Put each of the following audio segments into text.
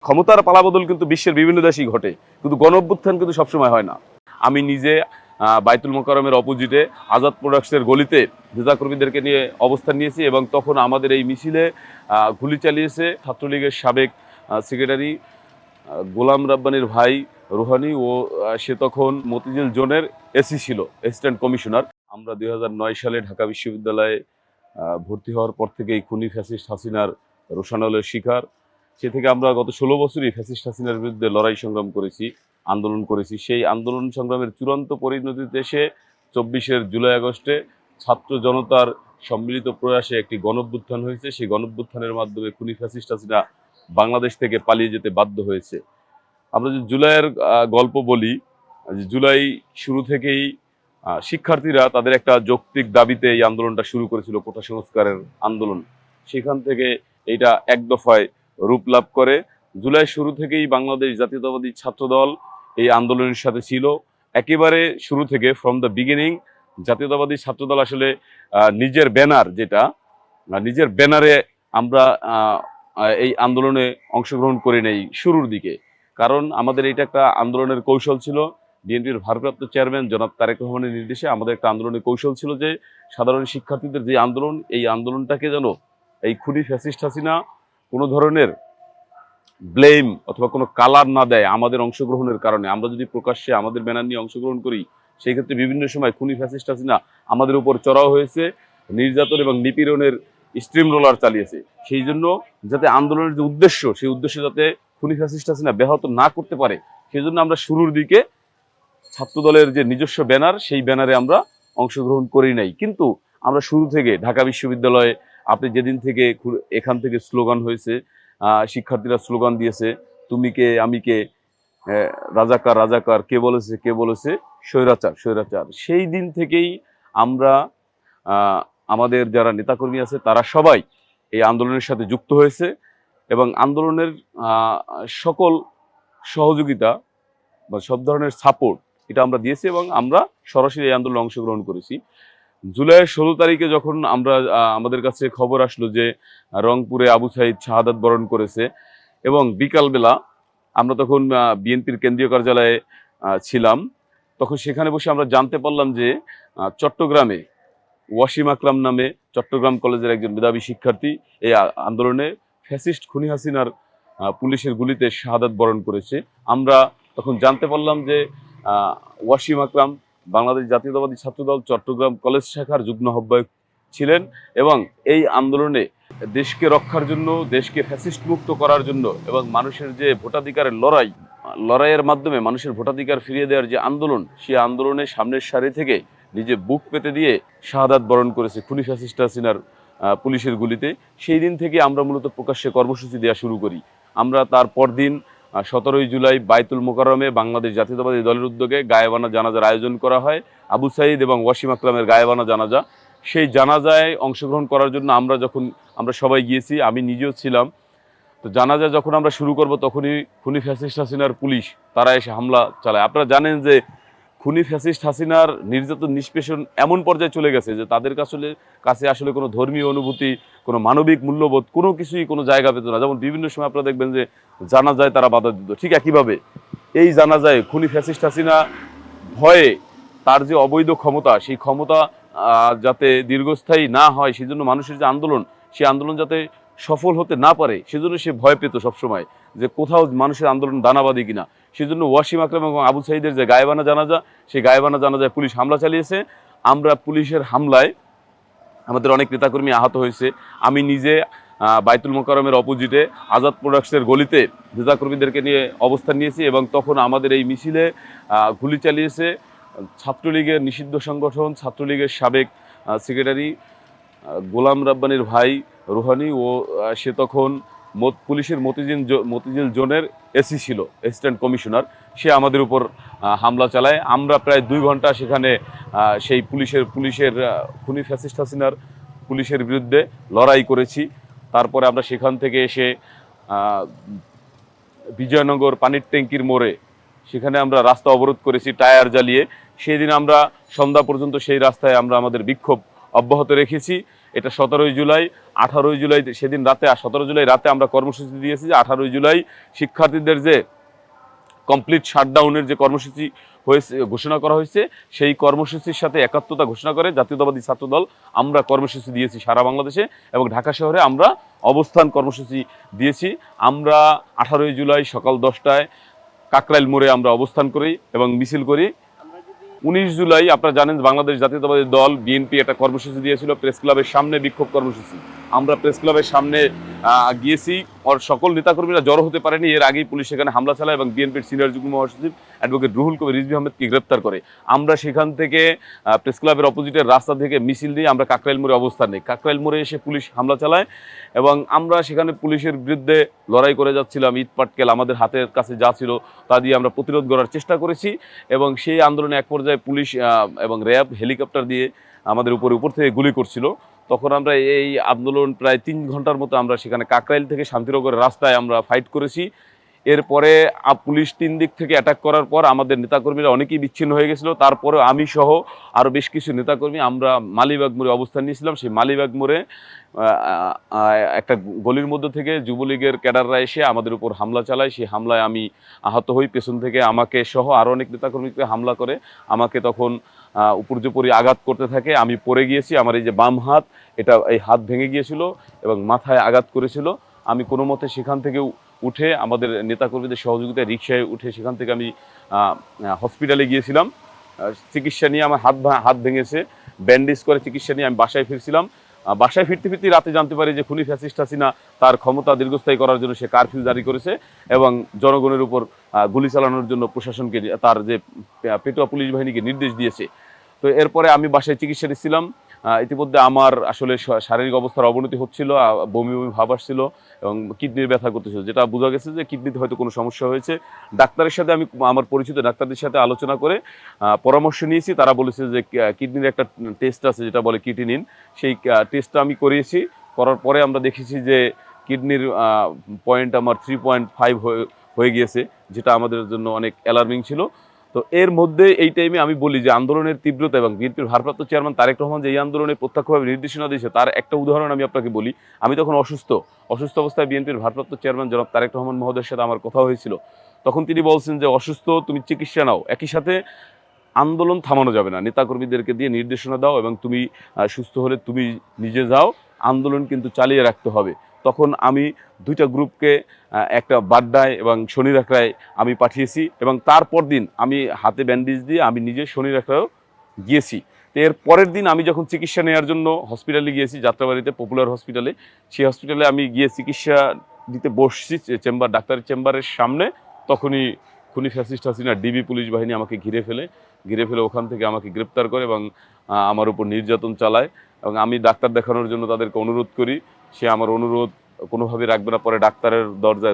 ক্ষমতার পালাবদল কিন্তু বিশ্বের বিভিন্ন দেশেই ঘটে, কিন্তু গণঅভ্যুত্থান কিন্তু সবসময় হয় না। আমি নিজে বাইতুল মোকাররমের অপোজিটে আজাদ প্রোডাক্টসের গলিতে নেতাকর্মীদেরকে নিয়ে অবস্থান নিয়েছি এবং তখন আমাদের এই মিছিলে গুলি চালিয়েছে ছাত্রলীগের সাবেক সেক্রেটারি গোলাম রাব্বানীর ভাই রুহানি ও সে তখন মতিঝিল জোনের এসি ছিল, অ্যাসিস্ট্যান্ট কমিশনার। আমরা 2009 সালে ঢাকা বিশ্ববিদ্যালয়ে ভর্তি হওয়ার পর থেকেই খুনি ফ্যাসিস্ট হাসিনার রোষানলের শিকার। সে থেকে আমরা গত 16 বছরই ফ্যাসিস্ট হাসিনার বিরুদ্ধে লড়াই সংগ্রাম করেছি, আন্দোলন করেছি। সেই আন্দোলন সংগ্রামের চূড়ান্ত পরিণতিতে এসে 24 জুলাই আগস্টে ছাত্র জনতার সম্মিলিত প্রয়াসে একটি গণঅভ্যুত্থান হয়েছে। সেই গণঅভ্যুত্থানের মাধ্যমে খুনি ফ্যাসিস্ট হাসিনা বাংলাদেশ থেকে পালিয়ে যেতে বাধ্য হয়েছে। আমরা যদি জুলাইয়ের গল্প বলি, জুলাই শুরু থেকেই শিক্ষার্থীরা তাদের একটা যৌক্তিক দাবিতে এই আন্দোলনটা শুরু করেছিল, কোটা সংস্কারের আন্দোলন। সেখান থেকে এইটা এক দফায় রূপ লাভ করে। জুলাই শুরু থেকেই বাংলাদেশ জাতীয়তাবাদী ছাত্রদল এই আন্দোলনের সাথে ছিল একেবারে শুরু থেকে, ফ্রম দ্য বিগিনিং। জাতীয়তাবাদী ছাত্রদল আসলে নিজের ব্যানার, যেটা নিজের ব্যানারে আমরা এই আন্দোলনে অংশগ্রহণ করি নাই শুরুর দিকে, কারণ আমাদের এটা একটা আন্দোলনের কৌশল ছিল। বিএনপির ভারপ্রাপ্ত চেয়ারম্যান জনাব তারেক রহমানের নির্দেশে আমাদের একটা আন্দোলনের কৌশল ছিল যে সাধারণ শিক্ষার্থীদের যে আন্দোলন, এই আন্দোলনটাকে যেন এই খুনি ফ্যাসিস্ট হাসিনা কোনো ধরনের ব্লেম অথবা কোনো কালার না দেয় আমাদের অংশগ্রহণের কারণে। আমরা যদি প্রকাশ্যে আমাদের ব্যানার নিয়ে অংশগ্রহণ করি, সেই ক্ষেত্রে বিভিন্ন সময় খুনি ফ্যাসিস্ট হাসিনা আমাদের উপর চড়াও হয়েছে, নির্যাতন এবং নিপীড়নের স্ট্রিম রোলার চালিয়েছে। সেই জন্য যাতে আন্দোলনের যে উদ্দেশ্য, সেই উদ্দেশ্য যাতে খুনি ফ্যাসিস্ট হাসিনা ব্যাহত না করতে পারে, সেই জন্য আমরা শুরুর দিকে ছাত্রদলের যে নিজস্ব ব্যানার, সেই ব্যানারে আমরা অংশগ্রহণ করি নাই। কিন্তু আমরা শুরু থেকে ঢাকা বিশ্ববিদ্যালয়ে, আপনি যেদিন থেকে এখান থেকে স্লোগান হয়েছে, শিক্ষার্থীরা স্লোগান দিয়েছে, তুমি কে আমি কে, রাজাকার রাজাকার, কে বলেছে কে বলেছে, স্বৈরাচার স্বৈরাচার, সেই দিন থেকেই আমরা আমাদের যারা নেতাকর্মী আছে তারা সবাই এই আন্দোলনের সাথে যুক্ত হয়েছে এবং আন্দোলনের সকল সহযোগিতা বা সব ধরনের সাপোর্ট এটা আমরা দিয়েছি এবং আমরা সরাসরি এই আন্দোলনে অংশগ্রহণ করেছি। জুলাইয়ের 16 তারিখে যখন আমরা আমাদের কাছে খবর আসলো যে রংপুরে আবু সাইদ শাহাদাত বরণ করেছে, এবং বিকালবেলা আমরা তখন বিএনপির কেন্দ্রীয় কার্যালয়ে ছিলাম, তখন সেখানে বসে আমরা জানতে পারলাম যে চট্টগ্রামে ওয়াসিম আকরাম নামে চট্টগ্রাম কলেজের একজন মেধাবী শিক্ষার্থী এই আন্দোলনে ফ্যাসিস্ট খুনি হাসিনার পুলিশের গুলিতে শাহাদাত বরণ করেছে। আমরা তখন জানতে পারলাম যে ওয়াসিম আকরাম বাংলাদেশ জাতীয়তাবাদী ছাত্রদল চট্টগ্রাম কলেজ শাখার যুগ্ম আহ্বায়ক ছিলেন এবং এই আন্দোলনে দেশকে রক্ষার জন্য, দেশকে ফ্যাসিস্ট মুক্ত করার জন্য এবং মানুষের যে ভোটাধিকারের লড়াইয়ের মাধ্যমে মানুষের ভোটাধিকার ফিরিয়ে দেওয়ার যে আন্দোলন, সেই আন্দোলনের সামনের সারি থেকে নিজে বুক পেতে দিয়ে শাহাদাত বরণ করেছে খুনি ফ্যাসিস্ট হাসিনার পুলিশের গুলিতে। সেই দিন থেকে আমরা মূলত প্রকাশ্যে কর্মসূচি দেওয়া শুরু করি। আমরা তার পরদিন 17 জুলাই বাইতুল মোকাররমে বাংলাদেশ জাতীয়তাবাদী দলের উদ্যোগে গায়েবানা জানাজার আয়োজন করা হয়, আবু সাইদ এবং ওয়াসিম আকরামের গায়েবানা জানাজা। সেই জানাজায় অংশগ্রহণ করার জন্য আমরা সবাই গিয়েছি, আমি নিজেও ছিলাম। তো জানাজা যখন আমরা শুরু করব, তখনই খুনি ফ্যাসিস্ট হাসিনার পুলিশ তারা এসে হামলা চালায়। আপনারা জানেন যে খুনি ফ্যাসিস্ট হাসিনার নির্যাতন নিষ্পেষণ এমন পর্যায়ে চলে গেছে যে তাদের কাছে আসলে কোনো ধর্মীয় অনুভূতি, কোনো মানবিক মূল্যবোধ, কোনো কিছুই কোনো জায়গা পেত না। যেমন বিভিন্ন সময় আপনারা দেখবেন যে জানাজায় তারা বাধা দিত, ঠিক একইভাবে এই জানাজায় খুনি ফ্যাসিস্ট হাসিনা ভয়ে তার যে অবৈধ ক্ষমতা, সেই ক্ষমতা যাতে দীর্ঘস্থায়ী না হয়, সেই জন্য মানুষের যে আন্দোলন, সেই আন্দোলন যাতে সফল হতে না পারে, সেজন্য সে ভয় পেত সবসময় যে কোথাও মানুষের আন্দোলন দানাবাদী কিনা। সেজন্য ওয়াসিম আকরাম এবং আবু সাইদের যে গায়েবানা জানাজা, সেই গায়েবানা জানাজায় পুলিশ হামলা চালিয়েছে। আমরা পুলিশের হামলায় আমাদের অনেক নেতাকর্মী আহত হয়েছে। আমি নিজে বাইতুল মোকাররমের অপোজিটে আজাদ প্রোডাক্টসের গলিতে নেতাকর্মীদেরকে নিয়ে অবস্থান নিয়েছি এবং তখন আমাদের এই মিছিলে গুলি চালিয়েছে ছাত্রলীগের নিষিদ্ধ সংগঠন, ছাত্রলীগের সাবেক সেক্রেটারি গোলাম রাব্বানীর ভাই রুহানি ও সে তখন পুলিশের মতিঝিল জোনের এসি ছিল, অ্যাসিস্ট্যান্ট কমিশনার। সে আমাদের উপর হামলা চালায়। আমরা প্রায় 2 ঘন্টা সেখানে সেই পুলিশের খুনি ফ্যাসিস্ট হাসিনার পুলিশের বিরুদ্ধে লড়াই করেছি। তারপরে আমরা সেখান থেকে এসে বিজয়নগর পানির ট্যাঙ্কির মোড়ে সেখানে আমরা রাস্তা অবরোধ করেছি টায়ার জ্বালিয়ে। সেই দিন আমরা সন্ধ্যা পর্যন্ত সেই রাস্তায় আমরা আমাদের বিক্ষোভ অব্যাহত রেখেছি এটা 17 জুলাই, 18 জুলাই সেদিন রাতে আর 17 জুলাই রাতে আমরা কর্মসূচি দিয়েছি যে 18 জুলাই শিক্ষার্থীদের যে কমপ্লিট শাটডাউনের যে কর্মসূচি হয়েছে ঘোষণা করা হয়েছে, সেই কর্মসূচির সাথে একাত্মতা ঘোষণা করে জাতীয়তাবাদী ছাত্রদল আমরা কর্মসূচি দিয়েছি সারা বাংলাদেশে এবং ঢাকা শহরে আমরা অবস্থান কর্মসূচি দিয়েছি। আমরা 18 জুলাই সকাল 10টায় কাকরাইল মোড়ে আমরা অবস্থান করি এবং মিছিল করি। 19 জুলাই আপনারা জানেন বাংলাদেশ জাতীয়তাবাদী দল বিএনপি একটা কর্মসূচি দিয়েছিল প্রেস ক্লাবের সামনে বিক্ষোভ কর্মসূচি। আমরা প্রেস ক্লাবের সামনে গিয়েছি, ওর সকল নেতাকর্মীরা জড়ো হতে পারেনি, এর আগেই পুলিশ সেখানে হামলা চালায় এবং বিএনপির সিনিয়র যুগ্ম মহাসচিব অ্যাডভোকেট রুহুল কবির রিজভী আহমেদকে গ্রেপ্তার করে। আমরা সেখান থেকে প্রেস ক্লাবের অপোজিটের রাস্তা থেকে মিছিল নিয়ে আমরা কাকরাইল মোড়ে অবস্থান নিই। কাকরাইল মোড়ে এসে পুলিশ হামলা চালায় এবং আমরা সেখানে পুলিশের বিরুদ্ধে লড়াই করে যাচ্ছিলাম। ইট পাটকেল আমাদের হাতের কাছে যা ছিল তা দিয়ে আমরা প্রতিরোধ করার চেষ্টা করেছি এবং সেই আন্দোলনে এক পর্যায়ে পুলিশ এবং র্যাব হেলিকপ্টার দিয়ে আমাদের উপর থেকে গুলি করছিল। তখন আমরা এই আন্দোলন প্রায় 3 ঘন্টার মতো আমরা সেখানে কাকরাইল থেকে শান্তিনগরের রাস্তায় আমরা ফাইট করেছি। এরপরে পুলিশ 3 দিক থেকে অ্যাটাক করার পর আমাদের নেতাকর্মীরা অনেকেই বিচ্ছিন্ন হয়ে গেছিলো। তারপরে আমি সহ আরও বেশ কিছু নেতাকর্মী আমরা মালিবাগ মোড়ে অবস্থান নিয়েছিলাম। সেই মালিবাগ মোড়ে একটা গলির মধ্যে থেকে যুবলীগের ক্যাডাররা এসে আমাদের উপর হামলা চালায়। সেই হামলায় আমি আহত হই। পেছন থেকে আমাকে সহ আরও অনেক নেতাকর্মীকে হামলা করে আমাকে তখন উপর্যুপরি আঘাত করতে থাকে। আমি পড়ে গিয়েছি, আমার এই যে বাম হাত, এই হাত ভেঙে গিয়েছিল এবং মাথায় আঘাত করেছিল। আমি কোনো মতে সেখান থেকে উঠে আমাদের নেতাকর্মীদের সহযোগিতায় রিকশায় উঠে সেখান থেকে আমি হসপিটালে গিয়েছিলাম চিকিৎসা নিয়ে। আমার হাত ভেঙেছে, ব্যান্ডেজ করে চিকিৎসা নিয়ে আমি বাসায় ফিরছিলাম। বাসায় ফিরতে রাতে জানতে পারি যে খুনি ফ্যাসিস্ট হাসিনা তার ক্ষমতা দীর্ঘস্থায়ী করার জন্য সে কারফিউ জারি করেছে এবং জনগণের উপর গুলি চালানোর জন্য প্রশাসনকে, তার যে পেটোয়া পুলিশ বাহিনীকে নির্দেশ দিয়েছে। তো এরপরে আমি বাসায় চিকিৎসা নিচ্ছিলাম। ইতিমধ্যে আমার আসলে শারীরিক অবস্থার অবনতি হচ্ছিল, বমি বমি ভাব আসছিল এবং কিডনির ব্যথা করতেছিল, যেটা বোঝা গেছে যে কিডনিতে হয়তো কোনো সমস্যা হয়েছে। ডাক্তারের সাথে আমি আমার পরিচিত ডাক্তারদের সাথে আলোচনা করে পরামর্শ নিয়েছি। তারা বলেছে যে কিডনির একটা টেস্ট আছে যেটা বলে কিটিনিন, সেই টেস্টটা আমি করিয়েছি। করার পরে আমরা দেখেছি যে কিডনির পয়েন্ট আমার 3.5 হয়ে গিয়েছে, যেটা আমাদের জন্য অনেক অ্যালার্মিং ছিল। তো এর মধ্যে এই টাইমে আমি বলি যে আন্দোলনের তীব্রতা এবং বিএনপির ভারপ্রাপ্ত চেয়ারম্যান তারেক রহমান যে এই আন্দোলনে প্রত্যক্ষভাবে নির্দেশনা দিয়েছে তার একটা উদাহরণ আমি আপনাকে বলি। আমি তখন অসুস্থ অবস্থায় বিএনপির ভারপ্রাপ্ত চেয়ারম্যান জনাব তারেক রহমান মহোদয়ের সাথে আমার কথা হয়েছিল। তখন তিনি বলছেন যে অসুস্থ, তুমি চিকিৎসা নাও, একই সাথে আন্দোলন থামানো যাবে না, নেতাকর্মীদেরকে দিয়ে নির্দেশনা দাও এবং তুমি সুস্থ হলে তুমি নিজে যাও, আন্দোলন কিন্তু চালিয়ে রাখতে হবে। তখন আমি 2টা গ্রুপকে একটা বাড্ডায় এবং শনি রাখড়ায় আমি পাঠিয়েছি এবং তারপর দিন আমি হাতে ব্যান্ডেজ দিয়ে আমি নিজে শনি রাখড়ায়ও গিয়েছি। তো এর পরের দিন আমি যখন চিকিৎসা নেওয়ার জন্য হসপিটালে গিয়েছি, যাত্রাবাড়িতে পপুলার হসপিটালে, সেই হসপিটালে আমি গিয়ে চিকিৎসা দিতে বসছি ডাক্তারের চেম্বারের সামনে, তখনই খুনি ফ্যাসিস্ট হাসিনা ডিবি পুলিশ বাহিনী আমাকে ঘিরে ফেলে ওখান থেকে আমাকে গ্রেপ্তার করে এবং আমার উপর নির্যাতন চালায় এবং আমি ডাক্তার দেখানোর জন্য তাদেরকে অনুরোধ করি। সে আমার অনুরোধ কোনোভাবে রাখবে না। পরে ডাক্তারের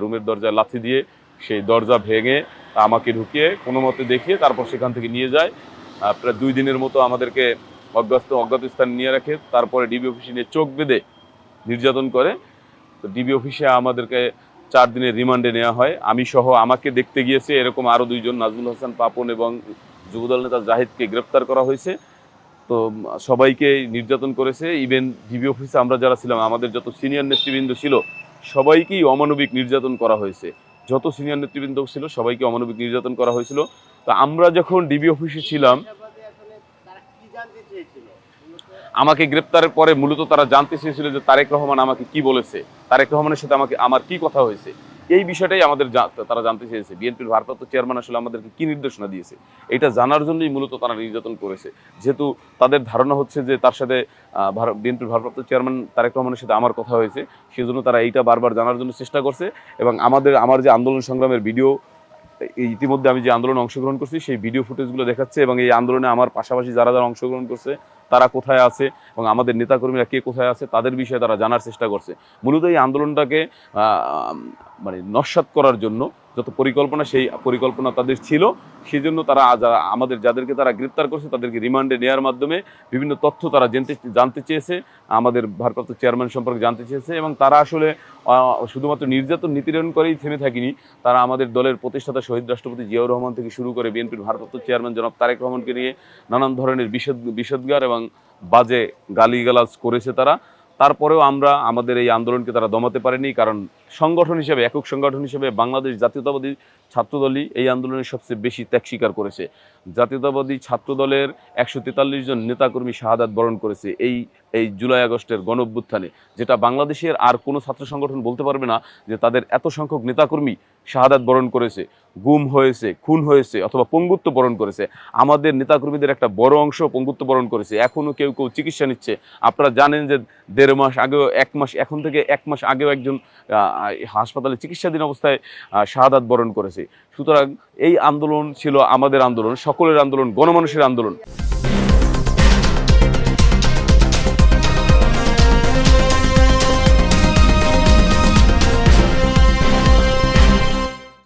রুমের দরজায় লাথি দিয়ে সেই দরজা ভেঙে আমাকে ঢুকিয়ে কোনো মতে দেখিয়ে তারপর সেখান থেকে নিয়ে যায়। প্রায় 2 দিনের মতো আমাদেরকে অজ্ঞাত স্থানে নিয়ে রাখে। তারপরে ডিবি অফিসে নিয়ে চোখ বেঁধে নির্যাতন করে। তো ডিবি অফিসে আমাদেরকে 4 দিনের রিমান্ডে নেওয়া হয়। আমি সহ আমাকে দেখতে গিয়েছে এরকম আরও 2 জন, নাজমুল হাসান পাপন এবং যুবদল নেতা জাহিদকে গ্রেপ্তার করা হয়েছে। তো সবাইকে নির্যাতন করেছে। ইভেন ডিবি অফিসে আমরা যারা ছিলাম, আমাদের যত সিনিয়র নেতৃবৃন্দ ছিল সবাইকেই অমানবিক নির্যাতন করা হয়েছে। যত সিনিয়র নেতৃবৃন্দ ছিল সবাইকে অমানবিক নির্যাতন করা হয়েছিল। তো আমরা যখন ডিবি অফিসে ছিলাম, আমাকে গ্রেপ্তারের পরে মূলত তারা জানতে চেয়েছিল যে তারেক রহমান আমাকে কি বলেছে, তারেক রহমানের সাথে আমার কি কথা হয়েছে, এই বিষয়টাই তারা জানতে চেয়েছে। বিএনপির ভারপ্রাপ্ত চেয়ারম্যান আসলে আমাদেরকে কি নির্দেশনা দিয়েছে এটা জানার জন্যই মূলত তারা নির্যাতন করেছে। যেহেতু তাদের ধারণা হচ্ছে যে তার সাথে বিএনপির ভারপ্রাপ্ত চেয়ারম্যান তারেক রহমানের সাথে আমার কথা হয়েছে, সেজন্য তারা এইটা বারবার জানার জন্য চেষ্টা করছে। এবং আমার যে আন্দোলন সংগ্রামের ভিডিও, ইতিমধ্যে আমি যে আন্দোলনে অংশগ্রহণ করছি সেই ভিডিও ফুটেজগুলো দেখাচ্ছে এবং এই আন্দোলনে আমার পাশাপাশি যারা অংশগ্রহণ করছে তারা কোথায় আছে এবং আমাদের নেতাকর্মীরা কে কোথায় আছে তাদের বিষয়ে তারা জানার চেষ্টা করছে। মূলত এই আন্দোলনটাকে মানে নস্যাৎ করার জন্য যত পরিকল্পনা, সেই পরিকল্পনা তাদের ছিল। সেই জন্য তারা যাদেরকে তারা গ্রেপ্তার করছে তাদেরকে রিমান্ডে নেওয়ার মাধ্যমে বিভিন্ন তথ্য তারা জানতে চেয়েছে, আমাদের ভারপ্রাপ্ত চেয়ারম্যান সম্পর্কে জানতে চেয়েছে। এবং তারা আসলে শুধুমাত্র নির্যাতন নিপীড়ন করেই থেমে থাকেনি, তারা আমাদের দলের প্রতিষ্ঠাতা শহীদ রাষ্ট্রপতি জিয়াউর রহমান থেকে শুরু করে বিএনপির ভারপ্রাপ্ত চেয়ারম্যান জনাব তারেক রহমানকে নিয়ে নানান ধরনের বিষোদ্গার এবং বাজে গালিগালাজ করেছে তারা। তারপরেও আমরা আমাদের এই আন্দোলনকে তারা দমাতে পারেনি, কারণ সংগঠন হিসেবে, একক সংগঠন হিসেবে বাংলাদেশ জাতীয়তাবাদী ছাত্রদলই এই আন্দোলনের সবচেয়ে বেশি ত্যাগ স্বীকার করেছে। জাতীয়তাবাদী ছাত্রদলের 143 জন নেতাকর্মী শাহাদাত বরণ করেছে এই এই জুলাই আগস্টের গণঅভ্যুত্থানে, যেটা বাংলাদেশের আর কোনো ছাত্র সংগঠন বলতে পারবে না যে তাদের এত সংখ্যক নেতাকর্মী শাহাদাত বরণ করেছে, গুম হয়েছে, খুন হয়েছে অথবা পঙ্গুত্ব বরণ করেছে। আমাদের নেতাকর্মীদের একটা বড় অংশ পঙ্গুত্ব বরণ করেছে, এখনও কেউ কেউ চিকিৎসা নিচ্ছে। আপনারা জানেন যে 1.5 মাস আগেও, 1 মাস, এখন থেকে 1 মাস আগেও একজন হাসপাতালে চিকিৎসাধীন অবস্থায় শাহাদাত বরণ করেছে। সুতরাং এই আন্দোলন ছিল আমাদের আন্দোলন, সকলের আন্দোলন, গণমানুষের আন্দোলন।